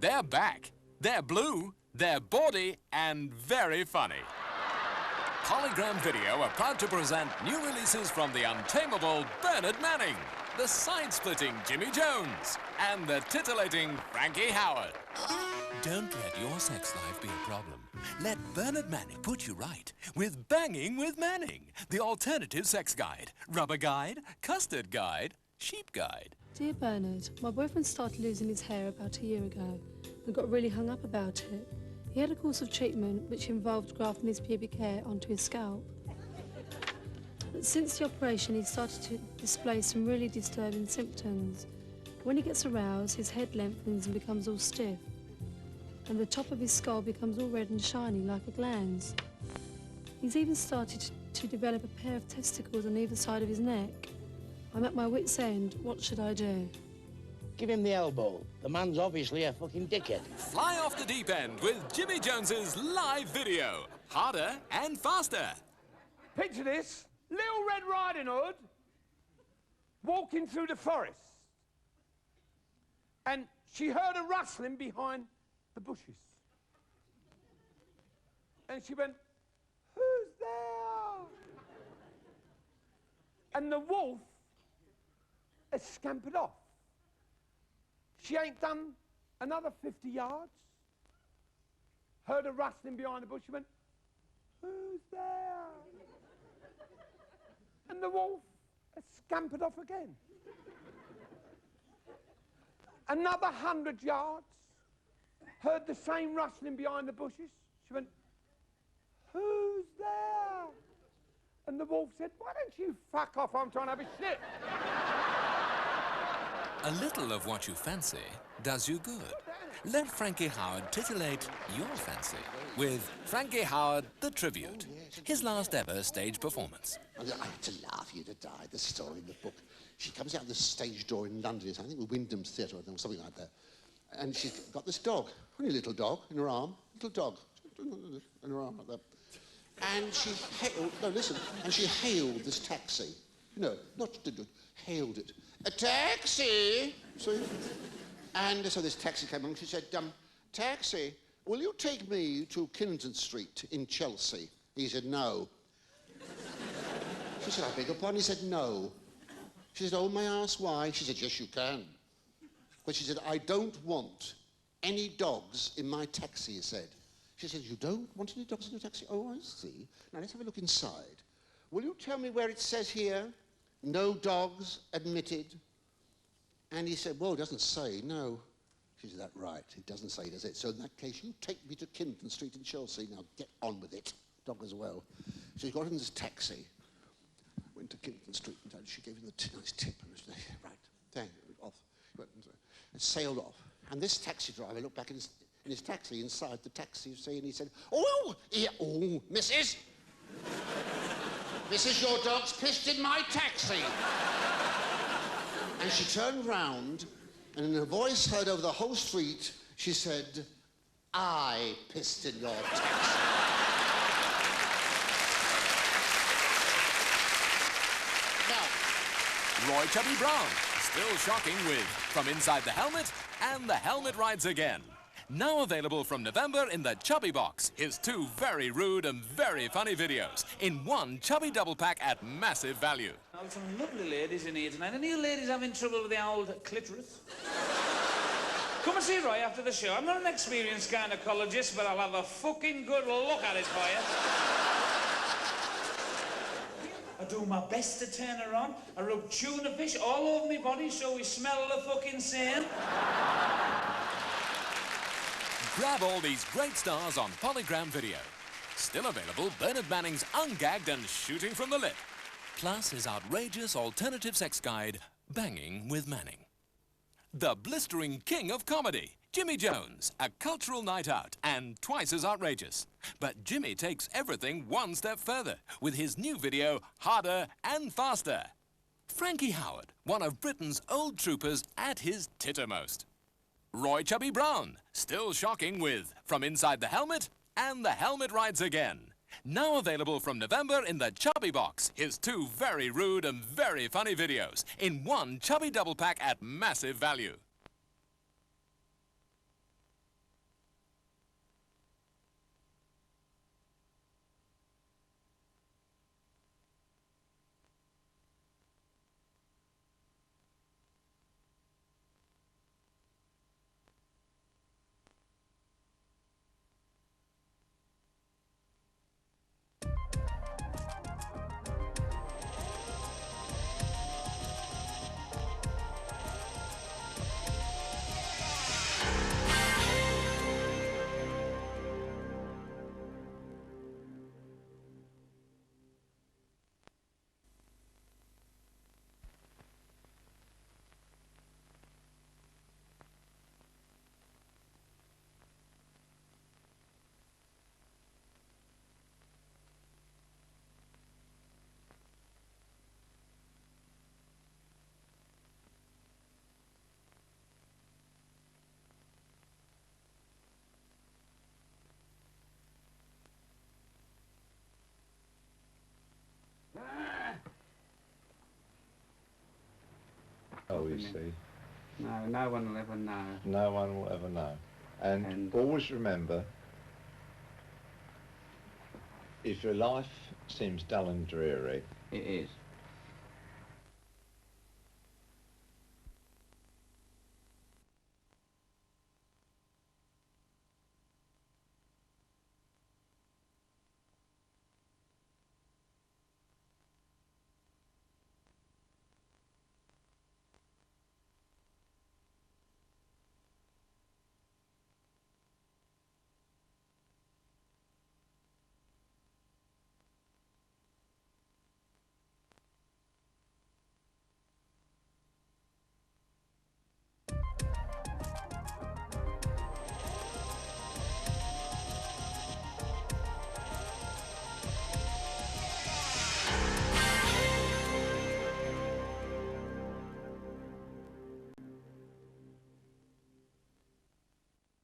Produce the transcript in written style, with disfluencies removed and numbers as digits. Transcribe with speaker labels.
Speaker 1: They're back. They're blue, they're bawdy, and very funny. Polygram Video are proud to present new releases from the untamable Bernard Manning, the side-splitting Jimmy Jones, and the titillating Frankie Howard. Don't let your sex life be a problem. Let Bernard Manning put you right with Banging with Manning, the alternative sex guide, rubber guide, custard guide, sheep guide.
Speaker 2: Dear Bernard, my boyfriend started losing his hair about a year ago and got really hung up about it. He had a course of treatment which involved grafting his pubic hair onto his scalp. But since the operation, he started to display some really disturbing symptoms. When he gets aroused, his head lengthens and becomes all stiff. And the top of his skull becomes all red and shiny like a glans. He's even started to develop a pair of testicles on either side of his neck. I'm at my wit's end. What should I do?
Speaker 3: Give him the elbow. The man's obviously a fucking dickhead.
Speaker 1: Fly off the deep end with Jimmy Jones's live video. Harder and faster.
Speaker 4: Picture this. Little Red Riding Hood walking through the forest. And she heard a rustling behind the bushes. And she went, "Who's there?" And the wolf has scampered off. She ain't done another 50 yards. Heard a rustling behind the bush. She went, "Who's there?" And the wolf has scampered off again. Another 100 yards. Heard the same rustling behind the bushes. She went, "Who's there?" And the wolf said, "Why don't you fuck off? I'm trying to have a shit."
Speaker 1: A little of what you fancy does you good. Let Frankie Howard titillate your fancy with Frankie Howard, the Tribute, his last ever stage performance.
Speaker 5: I had to laugh you to die, the story in the book. She comes out the stage door in London, I think the Wyndham's Theatre or something like that. And she's got this dog, only a little dog in her arm, little dog in her arm like that. And she hailed this taxi. No, not hailed it. "A taxi!" See? And so this taxi came along. She said, "Taxi, will you take me to Kensington Street in Chelsea?" He said, "No." She said, "I beg your pardon?" He said, "No." She said, "Oh, may I ask why?" She said, "Yes, you can." But she said, "I don't want any dogs in my taxi," he said. She said, "You don't want any dogs in your taxi? Oh, I see. Now, let's have a look inside. Will you tell me where it says here, 'No dogs admitted'?" And he said, "Well, it doesn't say, no." She said, "That's right, it doesn't say, does it? So in that case, you take me to Kensington Street in Chelsea. Now, get on with it. Dog as well." So he got in this taxi, went to Kensington Street, and she gave him the nice tip. And said, "Right, thank you," off. He went and sailed off. And this taxi driver looked back in his taxi, inside the taxi, you see, and he said, "Oh, yeah, oh, Mrs. Mrs, your dog's pissed in my taxi." And she turned round, and in a voice heard over the whole street, she said, "I pissed in your taxi." Now,
Speaker 1: Roy Chubby Brown, still shocking with From Inside the Helmet and The Helmet Rides Again. Now available from November in the Chubby Box, his two very rude and very funny videos in one chubby double pack at massive value.
Speaker 6: Well, some lovely ladies in here tonight. Any of you ladies having trouble with the old clitoris? Come and see Roy after the show. I'm not an experienced gynecologist, but I'll have a fucking good look at it for you. I do my best to turn her on. I rub tuna fish all over my body so we smell the fucking same.
Speaker 1: Grab all these great stars on Polygram Video. Still available, Bernard Manning's Ungagged and Shooting from the Lip. Plus his outrageous alternative sex guide, Banging with Manning. The blistering king of comedy, Jimmy Jones, a cultural night out and twice as outrageous. But Jimmy takes everything one step further with his new video, Harder and Faster. Frankie Howard, one of Britain's old troopers at his tittermost. Roy Chubby Brown, still shocking with From Inside the Helmet and The Helmet Rides Again. Now available from November in the Chubby Box, his two very rude and very funny videos in one chubby double pack at massive value.
Speaker 7: Oh, you see.
Speaker 8: No, no one will ever know.
Speaker 7: No one will ever know. And always remember, if your life seems dull and dreary,
Speaker 8: it is.